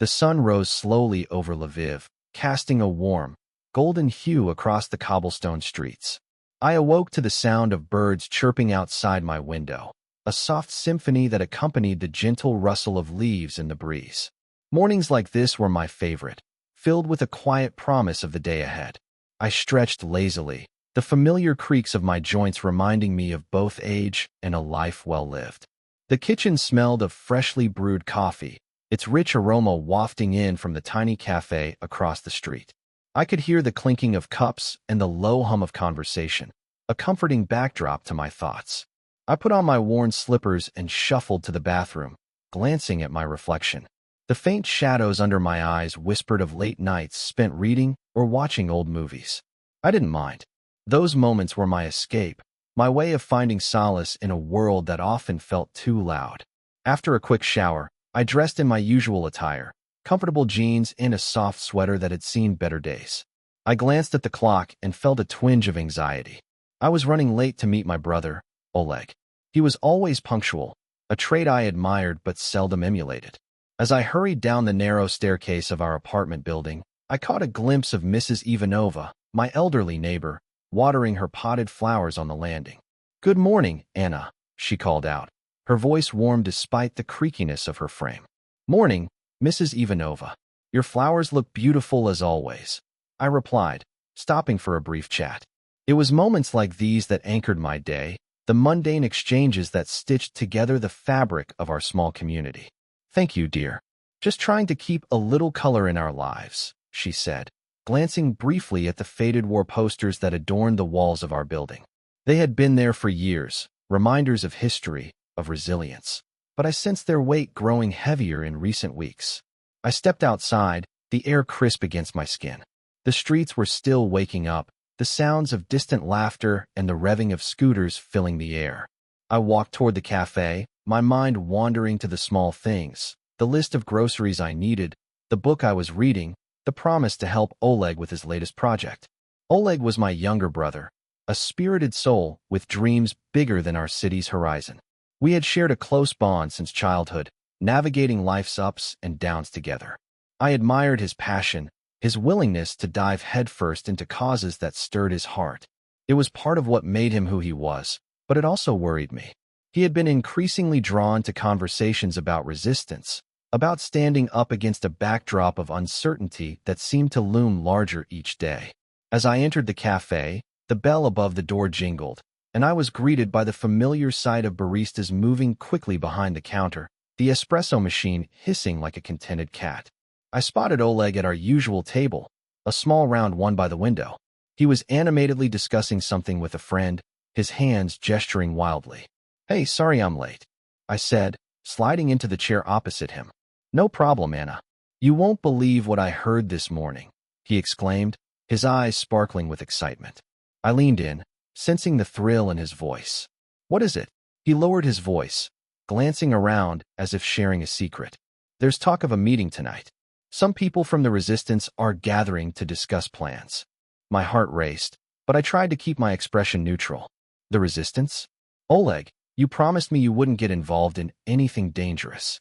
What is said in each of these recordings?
The sun rose slowly over Lviv, casting a warm, golden hue across the cobblestone streets. I awoke to the sound of birds chirping outside my window, a soft symphony that accompanied the gentle rustle of leaves in the breeze. Mornings like this were my favorite, filled with a quiet promise of the day ahead. I stretched lazily, the familiar creaks of my joints reminding me of both age and a life well lived. The kitchen smelled of freshly brewed coffee, its rich aroma wafting in from the tiny cafe across the street. I could hear the clinking of cups and the low hum of conversation, a comforting backdrop to my thoughts. I put on my worn slippers and shuffled to the bathroom, glancing at my reflection. The faint shadows under my eyes whispered of late nights spent reading or watching old movies. I didn't mind. Those moments were my escape, my way of finding solace in a world that often felt too loud. After a quick shower, I dressed in my usual attire, comfortable jeans and a soft sweater that had seen better days. I glanced at the clock and felt a twinge of anxiety. I was running late to meet my brother, Oleg. He was always punctual, a trait I admired but seldom emulated. As I hurried down the narrow staircase of our apartment building, I caught a glimpse of Mrs. Ivanova, my elderly neighbor, watering her potted flowers on the landing. "Good morning, Anna," she called out, her voice warm despite the creakiness of her frame. "Morning, Mrs. Ivanova. Your flowers look beautiful as always," I replied, stopping for a brief chat. It was moments like these that anchored my day, the mundane exchanges that stitched together the fabric of our small community. "Thank you, dear. Just trying to keep a little color in our lives," she said, glancing briefly at the faded war posters that adorned the walls of our building. They had been there for years, reminders of history, of resilience. But I sensed their weight growing heavier in recent weeks. I stepped outside, the air crisp against my skin. The streets were still waking up, the sounds of distant laughter and the revving of scooters filling the air. I walked toward the cafe, my mind wandering to the small things, the list of groceries I needed, the book I was reading, the promise to help Oleg with his latest project. Oleg was my younger brother, a spirited soul with dreams bigger than our city's horizon. We had shared a close bond since childhood, navigating life's ups and downs together. I admired his passion, his willingness to dive headfirst into causes that stirred his heart. It was part of what made him who he was, but it also worried me. He had been increasingly drawn to conversations about resistance, about standing up against a backdrop of uncertainty that seemed to loom larger each day. As I entered the cafe, the bell above the door jingled, and I was greeted by the familiar sight of baristas moving quickly behind the counter, the espresso machine hissing like a contented cat. I spotted Oleg at our usual table, a small round one by the window. He was animatedly discussing something with a friend, his hands gesturing wildly. "Hey, sorry I'm late," I said, sliding into the chair opposite him. "No problem, Anna. You won't believe what I heard this morning," he exclaimed, his eyes sparkling with excitement. I leaned in, sensing the thrill in his voice. "What is it?" He lowered his voice, glancing around as if sharing a secret. "There's talk of a meeting tonight. Some people from the resistance are gathering to discuss plans." My heart raced, but I tried to keep my expression neutral. "The resistance? Oleg, you promised me you wouldn't get involved in anything dangerous."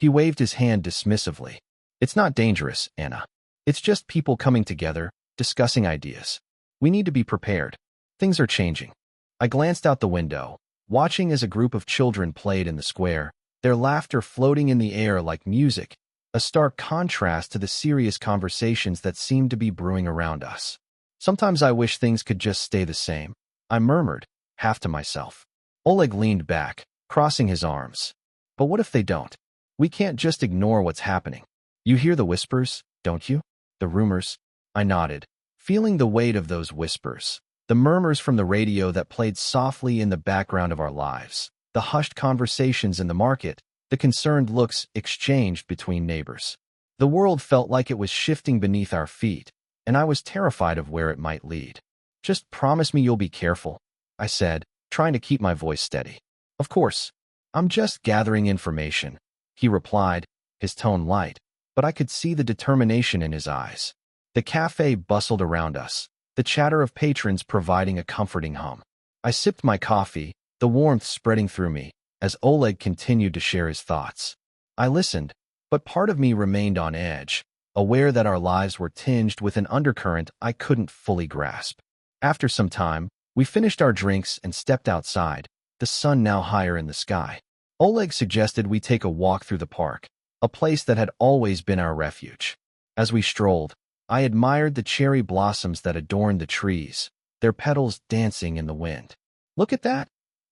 He waved his hand dismissively. "It's not dangerous, Anna. It's just people coming together, discussing ideas. We need to be prepared. Things are changing." I glanced out the window, watching as a group of children played in the square, their laughter floating in the air like music, a stark contrast to the serious conversations that seemed to be brewing around us. "Sometimes I wish things could just stay the same," I murmured, half to myself. Oleg leaned back, crossing his arms. "But what if they don't? We can't just ignore what's happening. You hear the whispers, don't you? The rumors?" I nodded, feeling the weight of those whispers, the murmurs from the radio that played softly in the background of our lives, the hushed conversations in the market, the concerned looks exchanged between neighbors. The world felt like it was shifting beneath our feet, and I was terrified of where it might lead. "Just promise me you'll be careful," I said, trying to keep my voice steady. "Of course. I'm just gathering information," he replied, his tone light, but I could see the determination in his eyes. The cafe bustled around us, the chatter of patrons providing a comforting hum. I sipped my coffee, the warmth spreading through me, as Oleg continued to share his thoughts. I listened, but part of me remained on edge, aware that our lives were tinged with an undercurrent I couldn't fully grasp. After some time, we finished our drinks and stepped outside, the sun now higher in the sky. Oleg suggested we take a walk through the park, a place that had always been our refuge. As we strolled, I admired the cherry blossoms that adorned the trees, their petals dancing in the wind. "Look at that,"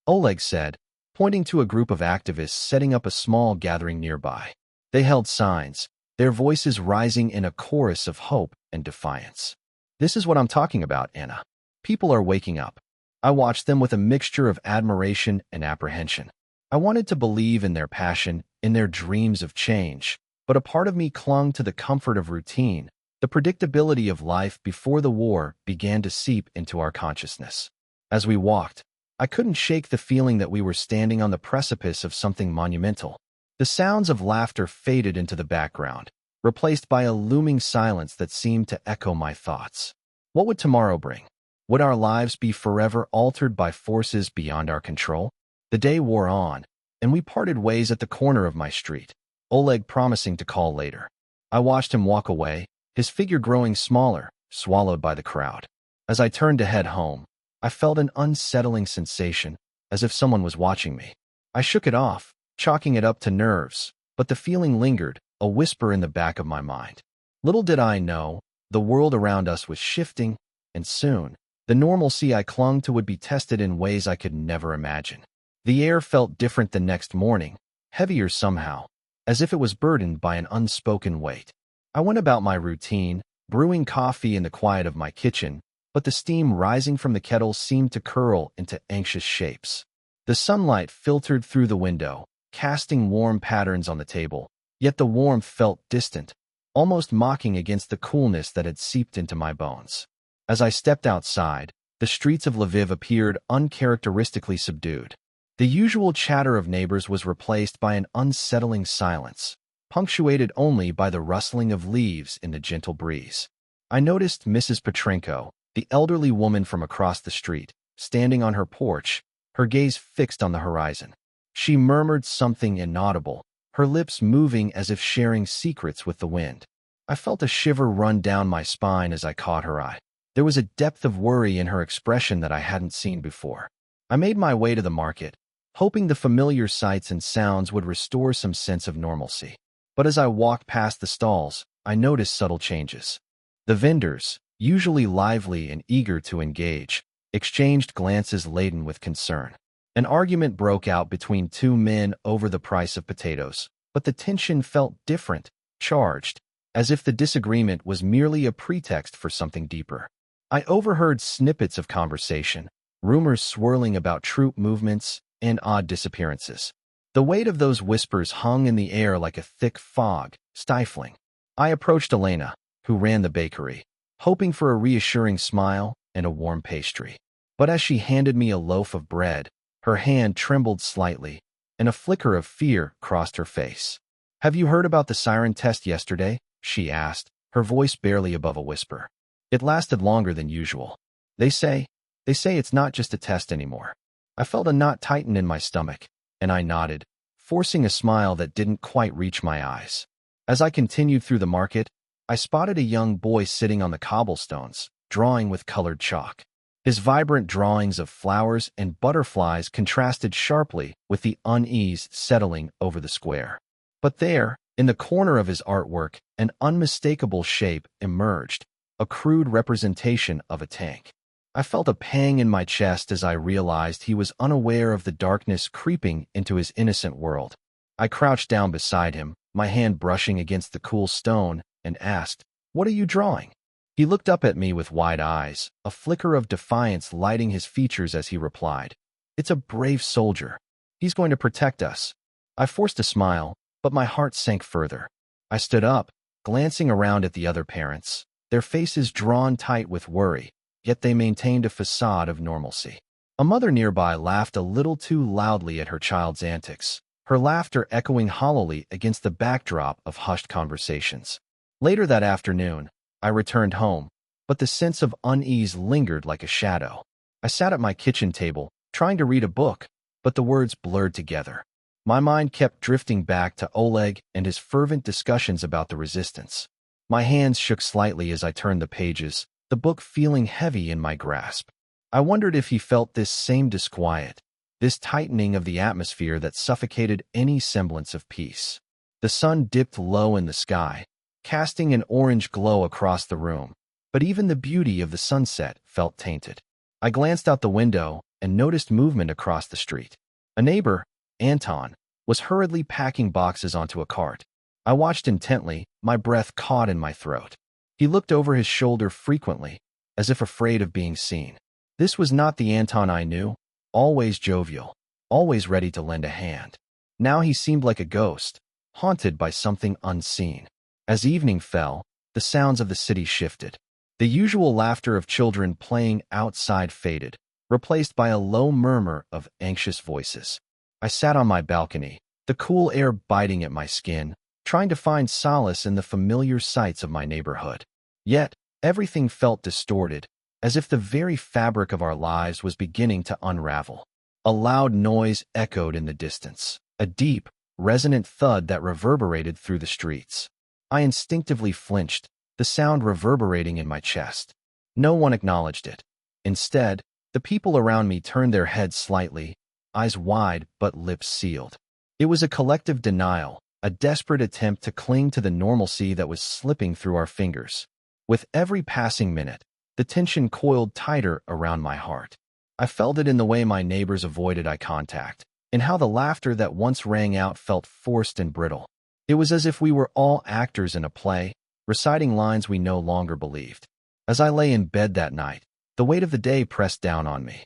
Oleg said, pointing to a group of activists setting up a small gathering nearby. They held signs, their voices rising in a chorus of hope and defiance. "This is what I'm talking about, Anna. People are waking up." I watched them with a mixture of admiration and apprehension. I wanted to believe in their passion, in their dreams of change, but a part of me clung to the comfort of routine. The predictability of life before the war began to seep into our consciousness. As we walked, I couldn't shake the feeling that we were standing on the precipice of something monumental. The sounds of laughter faded into the background, replaced by a looming silence that seemed to echo my thoughts. What would tomorrow bring? Would our lives be forever altered by forces beyond our control? The day wore on, and we parted ways at the corner of my street, Oleg promising to call later. I watched him walk away, his figure growing smaller, swallowed by the crowd. As I turned to head home, I felt an unsettling sensation, as if someone was watching me. I shook it off, chalking it up to nerves, but the feeling lingered, a whisper in the back of my mind. Little did I know, the world around us was shifting, and soon, the normalcy I clung to would be tested in ways I could never imagine. The air felt different the next morning, heavier somehow, as if it was burdened by an unspoken weight. I went about my routine, brewing coffee in the quiet of my kitchen, but the steam rising from the kettle seemed to curl into anxious shapes. The sunlight filtered through the window, casting warm patterns on the table, yet the warmth felt distant, almost mocking against the coolness that had seeped into my bones. As I stepped outside, the streets of Lviv appeared uncharacteristically subdued. The usual chatter of neighbors was replaced by an unsettling silence, punctuated only by the rustling of leaves in the gentle breeze. I noticed Mrs. Petrenko, the elderly woman from across the street, standing on her porch, her gaze fixed on the horizon. She murmured something inaudible, her lips moving as if sharing secrets with the wind. I felt a shiver run down my spine as I caught her eye. There was a depth of worry in her expression that I hadn't seen before. I made my way to the market, hoping the familiar sights and sounds would restore some sense of normalcy. But as I walked past the stalls, I noticed subtle changes. The vendors, usually lively and eager to engage, exchanged glances laden with concern. An argument broke out between two men over the price of potatoes, but the tension felt different, charged, as if the disagreement was merely a pretext for something deeper. I overheard snippets of conversation, rumors swirling about troop movements and odd disappearances. The weight of those whispers hung in the air like a thick fog, stifling. I approached Elena, who ran the bakery, hoping for a reassuring smile and a warm pastry. But as she handed me a loaf of bread, her hand trembled slightly, and a flicker of fear crossed her face. "Have you heard about the siren test yesterday?" she asked, her voice barely above a whisper. "It lasted longer than usual. They say it's not just a test anymore." I felt a knot tighten in my stomach, and I nodded, forcing a smile that didn't quite reach my eyes. As I continued through the market, I spotted a young boy sitting on the cobblestones, drawing with colored chalk. His vibrant drawings of flowers and butterflies contrasted sharply with the unease settling over the square. But there, in the corner of his artwork, an unmistakable shape emerged, a crude representation of a tank. I felt a pang in my chest as I realized he was unaware of the darkness creeping into his innocent world. I crouched down beside him, my hand brushing against the cool stone, and asked, "What are you drawing?" He looked up at me with wide eyes, a flicker of defiance lighting his features as he replied, "It's a brave soldier. He's going to protect us." I forced a smile, but my heart sank further. I stood up, glancing around at the other parents, their faces drawn tight with worry, yet they maintained a facade of normalcy. A mother nearby laughed a little too loudly at her child's antics, her laughter echoing hollowly against the backdrop of hushed conversations. Later that afternoon, I returned home, but the sense of unease lingered like a shadow. I sat at my kitchen table, trying to read a book, but the words blurred together. My mind kept drifting back to Oleg and his fervent discussions about the resistance. My hands shook slightly as I turned the pages, the book feeling heavy in my grasp. I wondered if he felt this same disquiet, this tightening of the atmosphere that suffocated any semblance of peace. The sun dipped low in the sky, casting an orange glow across the room, but even the beauty of the sunset felt tainted. I glanced out the window and noticed movement across the street. A neighbor, Anton, was hurriedly packing boxes onto a cart. I watched intently, my breath caught in my throat. He looked over his shoulder frequently, as if afraid of being seen. This was not the Anton I knew, always jovial, always ready to lend a hand. Now he seemed like a ghost, haunted by something unseen. As evening fell, the sounds of the city shifted. The usual laughter of children playing outside faded, replaced by a low murmur of anxious voices. I sat on my balcony, the cool air biting at my skin, trying to find solace in the familiar sights of my neighborhood. Yet, everything felt distorted, as if the very fabric of our lives was beginning to unravel. A loud noise echoed in the distance, a deep, resonant thud that reverberated through the streets. I instinctively flinched, the sound reverberating in my chest. No one acknowledged it. Instead, the people around me turned their heads slightly, eyes wide but lips sealed. It was a collective denial, a desperate attempt to cling to the normalcy that was slipping through our fingers. With every passing minute, the tension coiled tighter around my heart. I felt it in the way my neighbors avoided eye contact, in how the laughter that once rang out felt forced and brittle. It was as if we were all actors in a play, reciting lines we no longer believed. As I lay in bed that night, the weight of the day pressed down on me.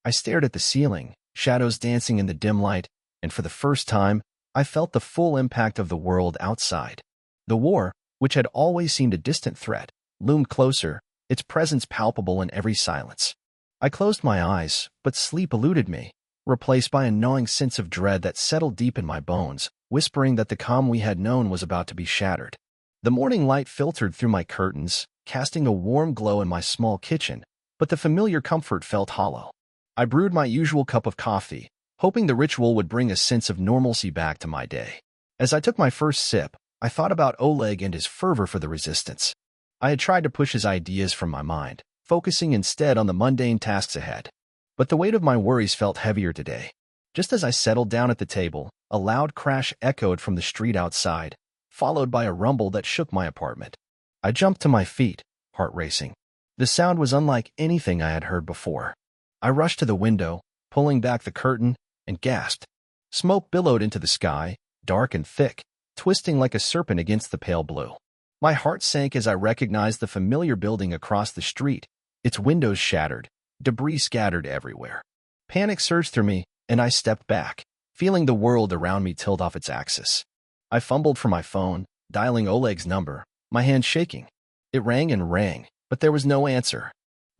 I stared at the ceiling, shadows dancing in the dim light, and for the first time, I felt the full impact of the world outside. The war, which had always seemed a distant threat, loomed closer, its presence palpable in every silence. I closed my eyes, but sleep eluded me, replaced by a gnawing sense of dread that settled deep in my bones, whispering that the calm we had known was about to be shattered. The morning light filtered through my curtains, casting a warm glow in my small kitchen, but the familiar comfort felt hollow. I brewed my usual cup of coffee, hoping the ritual would bring a sense of normalcy back to my day. As I took my first sip, I thought about Oleg and his fervor for the resistance. I had tried to push his ideas from my mind, focusing instead on the mundane tasks ahead. But the weight of my worries felt heavier today. Just as I settled down at the table, a loud crash echoed from the street outside, followed by a rumble that shook my apartment. I jumped to my feet, heart racing. The sound was unlike anything I had heard before. I rushed to the window, pulling back the curtain, and gasped. Smoke billowed into the sky, dark and thick, twisting like a serpent against the pale blue. My heart sank as I recognized the familiar building across the street, its windows shattered, debris scattered everywhere. Panic surged through me, and I stepped back, feeling the world around me tilt off its axis. I fumbled for my phone, dialing Oleg's number, my hand shaking. It rang and rang, but there was no answer.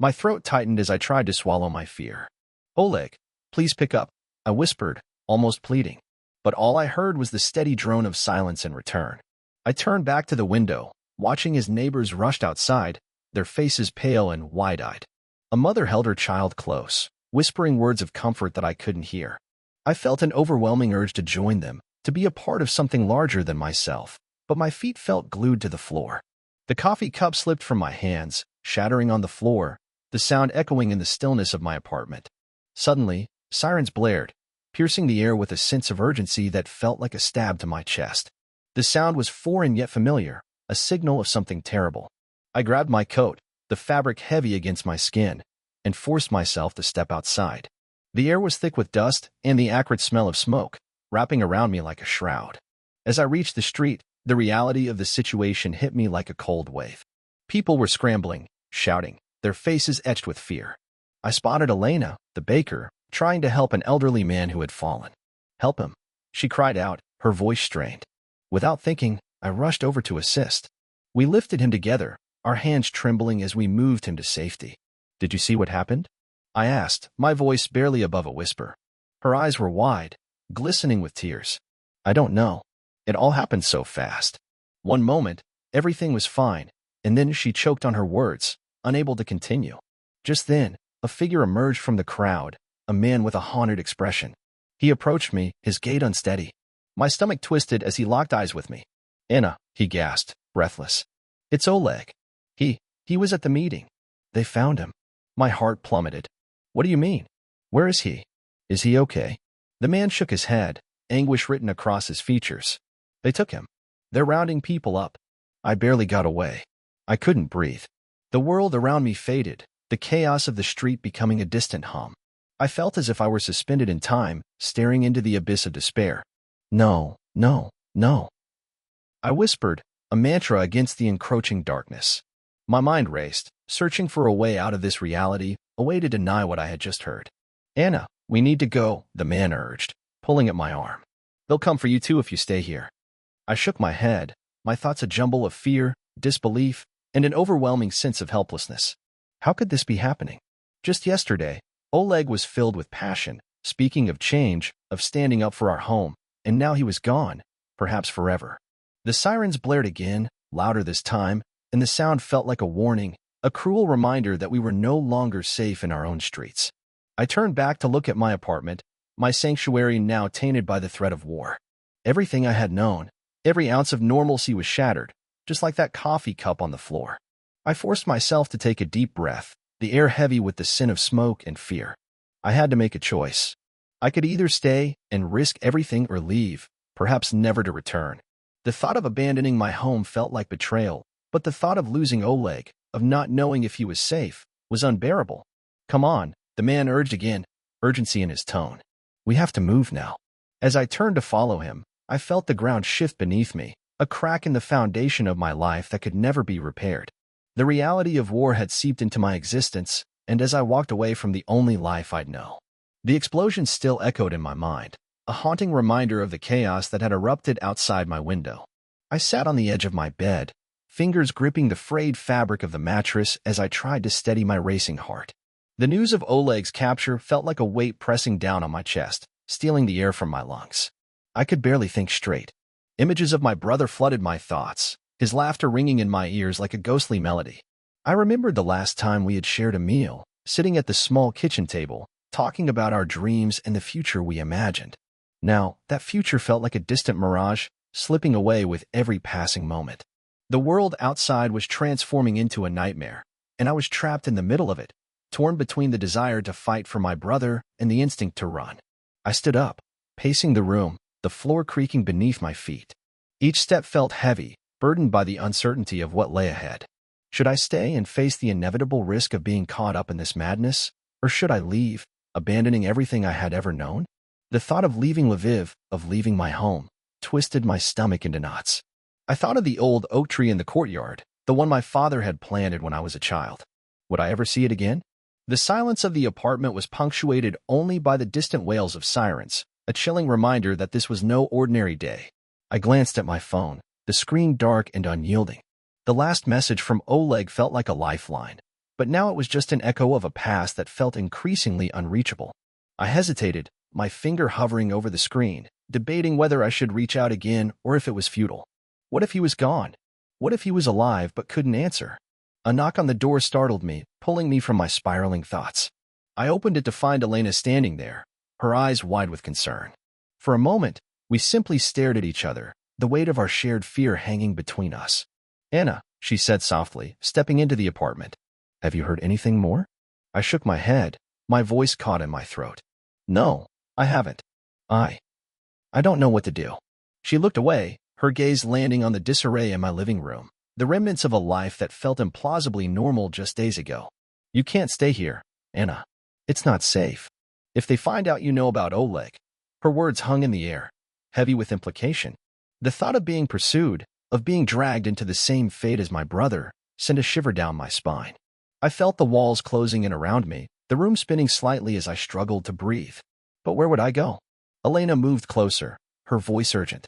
My throat tightened as I tried to swallow my fear. "Oleg, please pick up," I whispered, almost pleading. But all I heard was the steady drone of silence in return. I turned back to the window, watching as neighbors rushed outside, their faces pale and wide-eyed. A mother held her child close, whispering words of comfort that I couldn't hear. I felt an overwhelming urge to join them, to be a part of something larger than myself, but my feet felt glued to the floor. The coffee cup slipped from my hands, shattering on the floor, the sound echoing in the stillness of my apartment. Suddenly, sirens blared, piercing the air with a sense of urgency that felt like a stab to my chest. The sound was foreign yet familiar, a signal of something terrible. I grabbed my coat, the fabric heavy against my skin, and forced myself to step outside. The air was thick with dust and the acrid smell of smoke, wrapping around me like a shroud. As I reached the street, the reality of the situation hit me like a cold wave. People were scrambling, shouting, their faces etched with fear. I spotted Elena, the baker, trying to help an elderly man who had fallen. "Help him," she cried out, her voice strained. Without thinking, I rushed over to assist. We lifted him together, our hands trembling as we moved him to safety. "Did you see what happened?" I asked, my voice barely above a whisper. Her eyes were wide, glistening with tears. "I don't know. It all happened so fast." One moment, everything was fine, and then she choked on her words, unable to continue. Just then, a figure emerged from the crowd, a man with a haunted expression. He approached me, his gait unsteady. My stomach twisted as he locked eyes with me. "Anna," he gasped, breathless. "It's Oleg. He was at the meeting. They found him." My heart plummeted. "What do you mean? Where is he? Is he okay?" The man shook his head, anguish written across his features. "They took him. They're rounding people up." I barely got away. I couldn't breathe. The world around me faded, the chaos of the street becoming a distant hum. I felt as if I were suspended in time, staring into the abyss of despair. "No, no, no," I whispered, a mantra against the encroaching darkness. My mind raced, searching for a way out of this reality, a way to deny what I had just heard. "Anna, we need to go," the man urged, pulling at my arm. "They'll come for you too if you stay here." I shook my head, my thoughts a jumble of fear, disbelief, and an overwhelming sense of helplessness. How could this be happening? Just yesterday, Oleg was filled with passion, speaking of change, of standing up for our home, and now he was gone, perhaps forever. The sirens blared again, louder this time, and the sound felt like a warning, a cruel reminder that we were no longer safe in our own streets. I turned back to look at my apartment, my sanctuary now tainted by the threat of war. Everything I had known, every ounce of normalcy was shattered, just like that coffee cup on the floor. I forced myself to take a deep breath, the air heavy with the scent of smoke and fear. I had to make a choice. I could either stay and risk everything or leave, perhaps never to return. The thought of abandoning my home felt like betrayal, but the thought of losing Oleg, of not knowing if he was safe, was unbearable. "Come on," the man urged again, urgency in his tone. "We have to move now." As I turned to follow him, I felt the ground shift beneath me, a crack in the foundation of my life that could never be repaired. The reality of war had seeped into my existence, and as I walked away from the only life I'd know, the explosion still echoed in my mind, a haunting reminder of the chaos that had erupted outside my window. I sat on the edge of my bed, fingers gripping the frayed fabric of the mattress as I tried to steady my racing heart. The news of Oleg's capture felt like a weight pressing down on my chest, stealing the air from my lungs. I could barely think straight. Images of my brother flooded my thoughts, his laughter ringing in my ears like a ghostly melody. I remembered the last time we had shared a meal, sitting at the small kitchen table, talking about our dreams and the future we imagined. Now, that future felt like a distant mirage, slipping away with every passing moment. The world outside was transforming into a nightmare, and I was trapped in the middle of it, torn between the desire to fight for my brother and the instinct to run. I stood up, pacing the room, the floor creaking beneath my feet. Each step felt heavy, burdened by the uncertainty of what lay ahead. Should I stay and face the inevitable risk of being caught up in this madness, or should I leave, abandoning everything I had ever known? The thought of leaving Lviv, of leaving my home, twisted my stomach into knots. I thought of the old oak tree in the courtyard, the one my father had planted when I was a child. Would I ever see it again? The silence of the apartment was punctuated only by the distant wails of sirens, a chilling reminder that this was no ordinary day. I glanced at my phone, the screen dark and unyielding. The last message from Oleg felt like a lifeline, but now it was just an echo of a past that felt increasingly unreachable. I hesitated, my finger hovering over the screen, debating whether I should reach out again or if it was futile. What if he was gone? What if he was alive but couldn't answer? A knock on the door startled me, pulling me from my spiraling thoughts. I opened it to find Elena standing there, her eyes wide with concern. For a moment, we simply stared at each other, the weight of our shared fear hanging between us. "Anna," she said softly, stepping into the apartment. "Have you heard anything more?" I shook my head, my voice caught in my throat. "No, I haven't. I don't know what to do." She looked away, her gaze landing on the disarray in my living room, the remnants of a life that felt implausibly normal just days ago. "You can't stay here, Anna. It's not safe. If they find out you know about Oleg." Her words hung in the air, heavy with implication. The thought of being pursued, of being dragged into the same fate as my brother, sent a shiver down my spine. I felt the walls closing in around me, the room spinning slightly as I struggled to breathe. But where would I go? Elena moved closer, her voice urgent.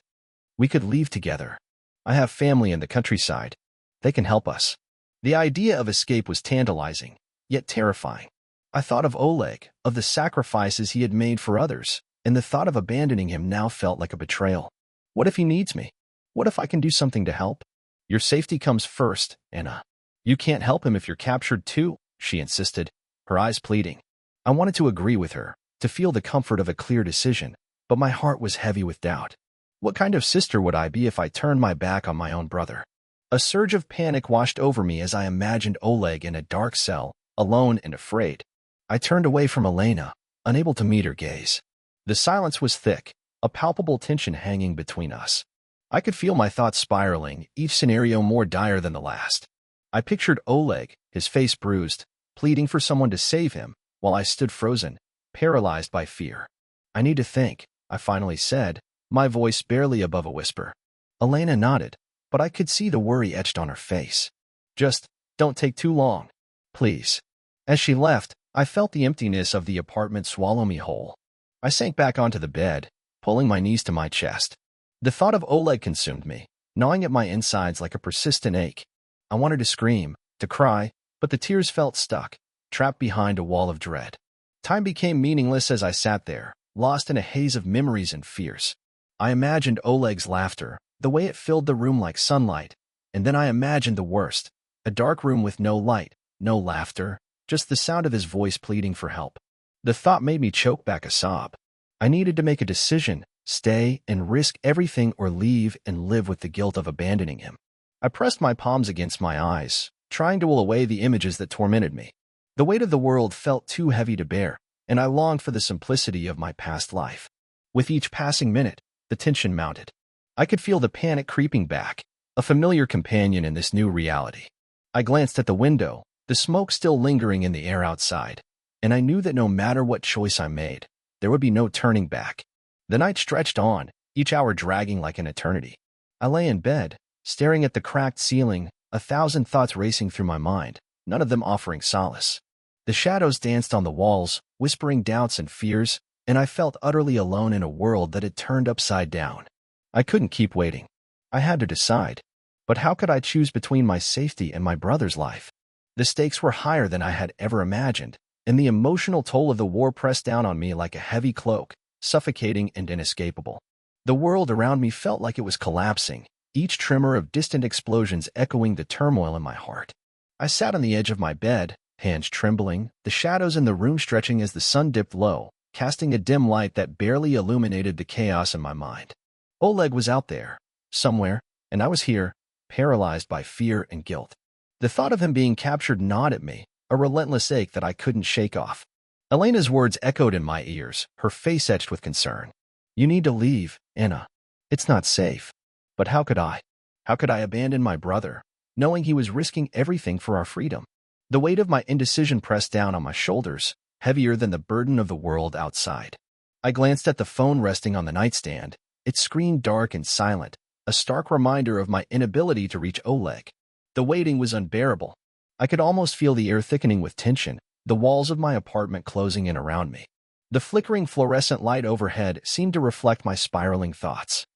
"We could leave together. I have family in the countryside. They can help us." The idea of escape was tantalizing, yet terrifying. I thought of Oleg, of the sacrifices he had made for others, and the thought of abandoning him now felt like a betrayal. What if he needs me? What if I can do something to help? "Your safety comes first, Anna. You can't help him if you're captured too," she insisted, her eyes pleading. I wanted to agree with her, to feel the comfort of a clear decision, but my heart was heavy with doubt. What kind of sister would I be if I turned my back on my own brother? A surge of panic washed over me as I imagined Oleg in a dark cell, alone and afraid. I turned away from Elena, unable to meet her gaze. The silence was thick, a palpable tension hanging between us. I could feel my thoughts spiraling, each scenario more dire than the last. I pictured Oleg, his face bruised, pleading for someone to save him, while I stood frozen, paralyzed by fear. "I need to think," I finally said, my voice barely above a whisper. Elena nodded, but I could see the worry etched on her face. "Just don't take too long, please." As she left, I felt the emptiness of the apartment swallow me whole. I sank back onto the bed, pulling my knees to my chest. The thought of Oleg consumed me, gnawing at my insides like a persistent ache. I wanted to scream, to cry, but the tears felt stuck, trapped behind a wall of dread. Time became meaningless as I sat there, lost in a haze of memories and fears. I imagined Oleg's laughter, the way it filled the room like sunlight, and then I imagined the worst, a dark room with no light, no laughter, just the sound of his voice pleading for help. The thought made me choke back a sob. I needed to make a decision, stay and risk everything or leave and live with the guilt of abandoning him. I pressed my palms against my eyes, trying to will away the images that tormented me. The weight of the world felt too heavy to bear, and I longed for the simplicity of my past life. With each passing minute, the tension mounted. I could feel the panic creeping back, a familiar companion in this new reality. I glanced at the window, the smoke still lingering in the air outside, and I knew that no matter what choice I made, there would be no turning back. The night stretched on, each hour dragging like an eternity. I lay in bed, staring at the cracked ceiling, 1,000 thoughts racing through my mind, none of them offering solace. The shadows danced on the walls, whispering doubts and fears, and I felt utterly alone in a world that had turned upside down. I couldn't keep waiting. I had to decide. But how could I choose between my safety and my brother's life? The stakes were higher than I had ever imagined, and the emotional toll of the war pressed down on me like a heavy cloak, suffocating and inescapable. The world around me felt like it was collapsing, each tremor of distant explosions echoing the turmoil in my heart. I sat on the edge of my bed, hands trembling, the shadows in the room stretching as the sun dipped low, casting a dim light that barely illuminated the chaos in my mind. Oleg was out there, somewhere, and I was here, paralyzed by fear and guilt. The thought of him being captured gnawed at me, a relentless ache that I couldn't shake off. Elena's words echoed in my ears, her face etched with concern. "You need to leave, Anna. It's not safe." But how could I? How could I abandon my brother, knowing he was risking everything for our freedom? The weight of my indecision pressed down on my shoulders, heavier than the burden of the world outside. I glanced at the phone resting on the nightstand, its screen dark and silent, a stark reminder of my inability to reach Oleg. The waiting was unbearable. I could almost feel the air thickening with tension, the walls of my apartment closing in around me. The flickering fluorescent light overhead seemed to reflect my spiraling thoughts.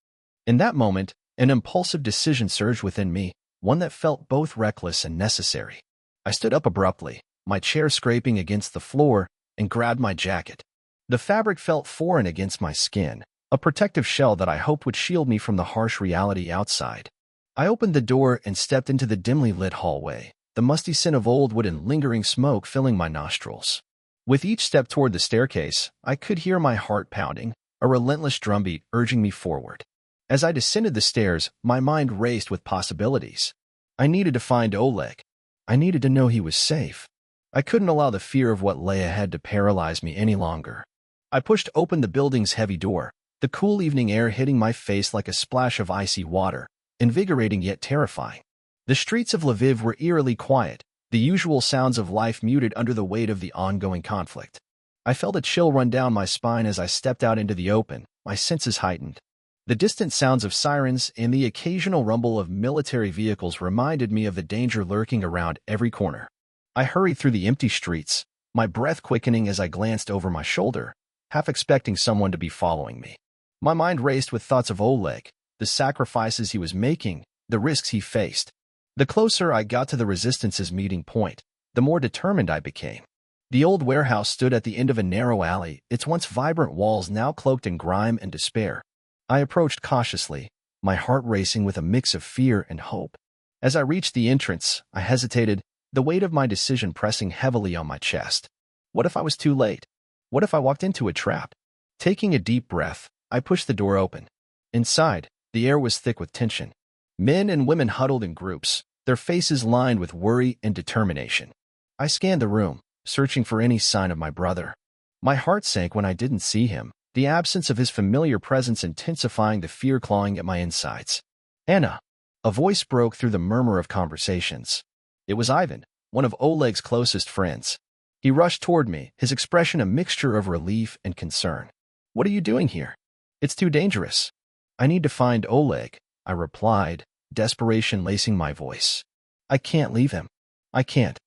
In that moment, an impulsive decision surged within me, one that felt both reckless and necessary. I stood up abruptly, my chair scraping against the floor, and grabbed my jacket. The fabric felt foreign against my skin, a protective shell that I hoped would shield me from the harsh reality outside. I opened the door and stepped into the dimly lit hallway, the musty scent of old wood and lingering smoke filling my nostrils. With each step toward the staircase, I could hear my heart pounding, a relentless drumbeat urging me forward. As I descended the stairs, my mind raced with possibilities. I needed to find Oleg. I needed to know he was safe. I couldn't allow the fear of what lay ahead to paralyze me any longer. I pushed open the building's heavy door, the cool evening air hitting my face like a splash of icy water, invigorating yet terrifying. The streets of Lviv were eerily quiet, the usual sounds of life muted under the weight of the ongoing conflict. I felt a chill run down my spine as I stepped out into the open, my senses heightened. The distant sounds of sirens and the occasional rumble of military vehicles reminded me of the danger lurking around every corner. I hurried through the empty streets, my breath quickening as I glanced over my shoulder, half expecting someone to be following me. My mind raced with thoughts of Oleg, the sacrifices he was making, the risks he faced. The closer I got to the Resistance's meeting point, the more determined I became. The old warehouse stood at the end of a narrow alley, its once vibrant walls now cloaked in grime and despair. I approached cautiously, my heart racing with a mix of fear and hope. As I reached the entrance, I hesitated, the weight of my decision pressing heavily on my chest. What if I was too late? What if I walked into a trap? Taking a deep breath, I pushed the door open. Inside, the air was thick with tension. Men and women huddled in groups, their faces lined with worry and determination. I scanned the room, searching for any sign of my brother. My heart sank when I didn't see him, the absence of his familiar presence intensifying the fear clawing at my insides. "Anna!" A voice broke through the murmur of conversations. It was Ivan, one of Oleg's closest friends. He rushed toward me, his expression a mixture of relief and concern. "What are you doing here? It's too dangerous." "I need to find Oleg," I replied, desperation lacing my voice. "I can't leave him. I can't."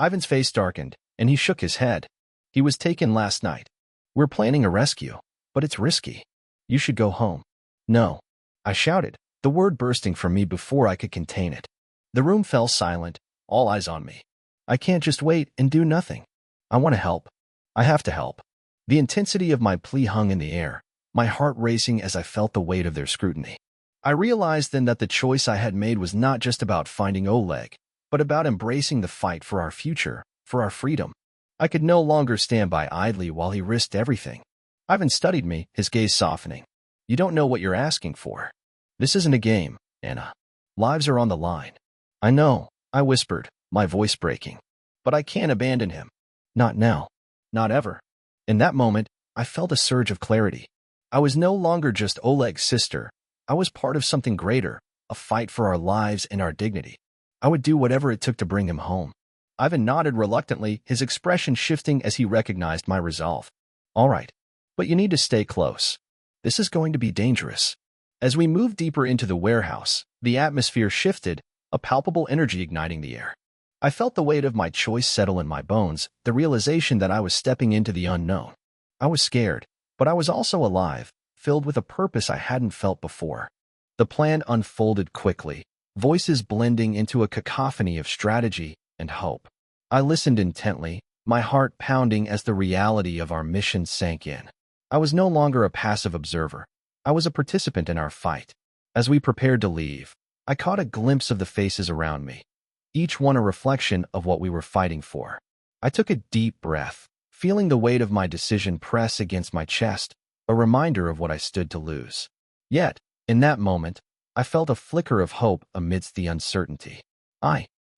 Ivan's face darkened, and he shook his head. "He was taken last night. We're planning a rescue, but it's risky. You should go home." "No," I shouted, the word bursting from me before I could contain it. The room fell silent, all eyes on me. "I can't just wait and do nothing. I want to help. I have to help." The intensity of my plea hung in the air, my heart racing as I felt the weight of their scrutiny. I realized then that the choice I had made was not just about finding Oleg, but about embracing the fight for our future, for our freedom. I could no longer stand by idly while he risked everything. Ivan studied me, his gaze softening. "You don't know what you're asking for. This isn't a game, Anna. Lives are on the line." "I know," I whispered, my voice breaking. "But I can't abandon him. Not now. Not ever." In that moment, I felt a surge of clarity. I was no longer just Oleg's sister. I was part of something greater, a fight for our lives and our dignity. I would do whatever it took to bring him home. Ivan nodded reluctantly, his expression shifting as he recognized my resolve. "All right, but you need to stay close. This is going to be dangerous." As we moved deeper into the warehouse, the atmosphere shifted, a palpable energy igniting the air. I felt the weight of my choice settle in my bones, the realization that I was stepping into the unknown. I was scared, but I was also alive, filled with a purpose I hadn't felt before. The plan unfolded quickly, voices blending into a cacophony of strategy and hope. I listened intently, my heart pounding as the reality of our mission sank in. I was no longer a passive observer. I was a participant in our fight. As we prepared to leave, I caught a glimpse of the faces around me, each one a reflection of what we were fighting for. I took a deep breath, feeling the weight of my decision press against my chest, a reminder of what I stood to lose. Yet, in that moment, I felt a flicker of hope amidst the uncertainty.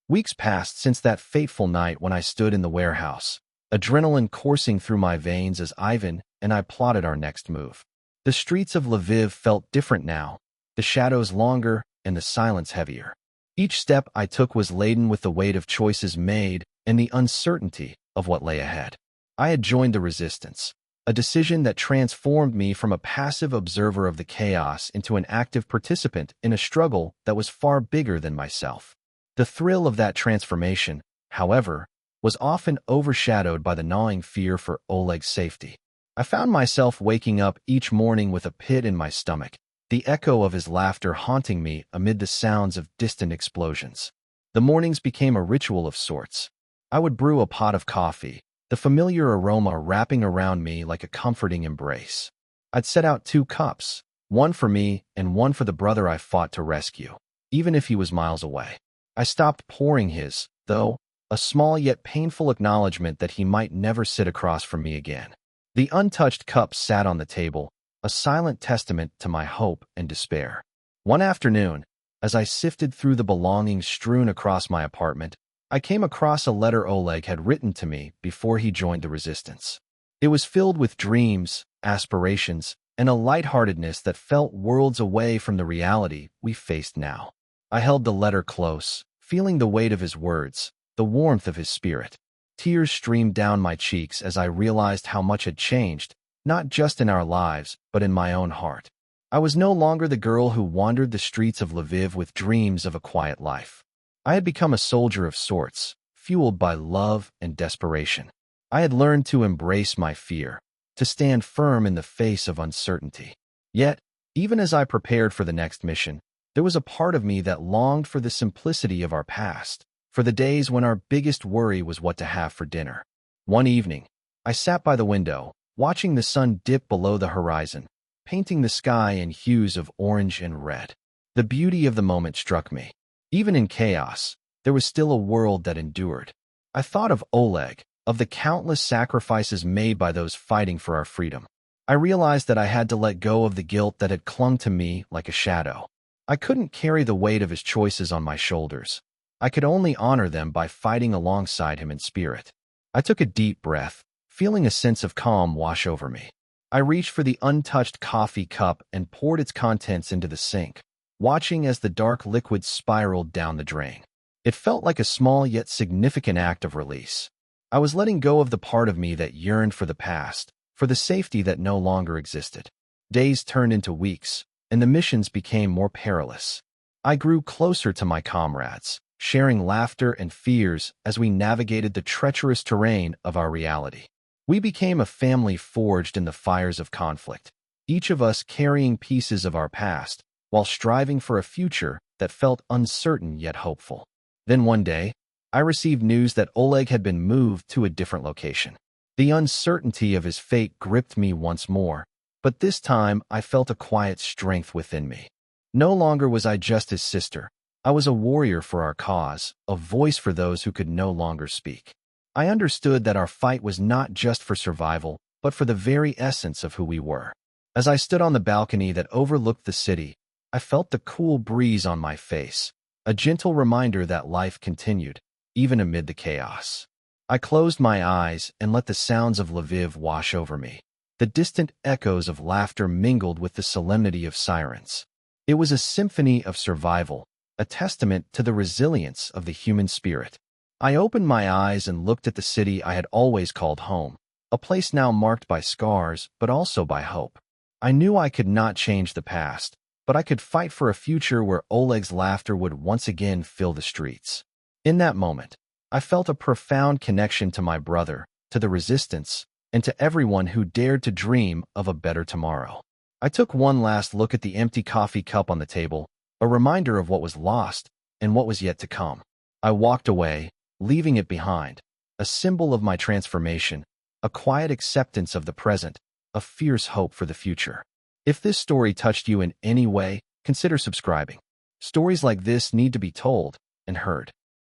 Weeks passed since that fateful night when I stood in the warehouse, adrenaline coursing through my veins as Ivan and I plotted our next move. The streets of Lviv felt different now, the shadows longer and the silence heavier. Each step I took was laden with the weight of choices made and the uncertainty of what lay ahead. I had joined the resistance, a decision that transformed me from a passive observer of the chaos into an active participant in a struggle that was far bigger than myself. The thrill of that transformation, however, was often overshadowed by the gnawing fear for Oleg's safety. I found myself waking up each morning with a pit in my stomach, the echo of his laughter haunting me amid the sounds of distant explosions. The mornings became a ritual of sorts. I would brew a pot of coffee, the familiar aroma wrapping around me like a comforting embrace. I'd set out 2 cups, one for me and one for the brother I fought to rescue, even if he was miles away. I stopped pouring his, though, a small yet painful acknowledgement that he might never sit across from me again. The untouched cup sat on the table, a silent testament to my hope and despair. One afternoon, as I sifted through the belongings strewn across my apartment, I came across a letter Oleg had written to me before he joined the resistance. It was filled with dreams, aspirations, and a lightheartedness that felt worlds away from the reality we faced now. I held the letter close, feeling the weight of his words, the warmth of his spirit. Tears streamed down my cheeks as I realized how much had changed, not just in our lives, but in my own heart. I was no longer the girl who wandered the streets of Lviv with dreams of a quiet life. I had become a soldier of sorts, fueled by love and desperation. I had learned to embrace my fear, to stand firm in the face of uncertainty. Yet, even as I prepared for the next mission, there was a part of me that longed for the simplicity of our past, for the days when our biggest worry was what to have for dinner. One evening, I sat by the window, watching the sun dip below the horizon, painting the sky in hues of orange and red. The beauty of the moment struck me. Even in chaos, there was still a world that endured. I thought of Oleg, of the countless sacrifices made by those fighting for our freedom. I realized that I had to let go of the guilt that had clung to me like a shadow. I couldn't carry the weight of his choices on my shoulders. I could only honor them by fighting alongside him in spirit. I took a deep breath, feeling a sense of calm wash over me. I reached for the untouched coffee cup and poured its contents into the sink, watching as the dark liquid spiraled down the drain. It felt like a small yet significant act of release. I was letting go of the part of me that yearned for the past, for the safety that no longer existed. Days turned into weeks, and the missions became more perilous. I grew closer to my comrades, sharing laughter and fears as we navigated the treacherous terrain of our reality. We became a family forged in the fires of conflict, each of us carrying pieces of our past, while striving for a future that felt uncertain yet hopeful. Then one day, I received news that Oleg had been moved to a different location. The uncertainty of his fate gripped me once more, but this time I felt a quiet strength within me. No longer was I just his sister. I was a warrior for our cause, a voice for those who could no longer speak. I understood that our fight was not just for survival, but for the very essence of who we were. As I stood on the balcony that overlooked the city, I felt the cool breeze on my face, a gentle reminder that life continued, even amid the chaos. I closed my eyes and let the sounds of Lviv wash over me. The distant echoes of laughter mingled with the solemnity of sirens. It was a symphony of survival, a testament to the resilience of the human spirit. I opened my eyes and looked at the city I had always called home, a place now marked by scars, but also by hope. I knew I could not change the past, but I could fight for a future where Oleg's laughter would once again fill the streets. In that moment, I felt a profound connection to my brother, to the resistance, and to everyone who dared to dream of a better tomorrow. I took one last look at the empty coffee cup on the table, a reminder of what was lost and what was yet to come. I walked away, leaving it behind, a symbol of my transformation, a quiet acceptance of the present, a fierce hope for the future. If this story touched you in any way, consider subscribing. Stories like this need to be told and heard.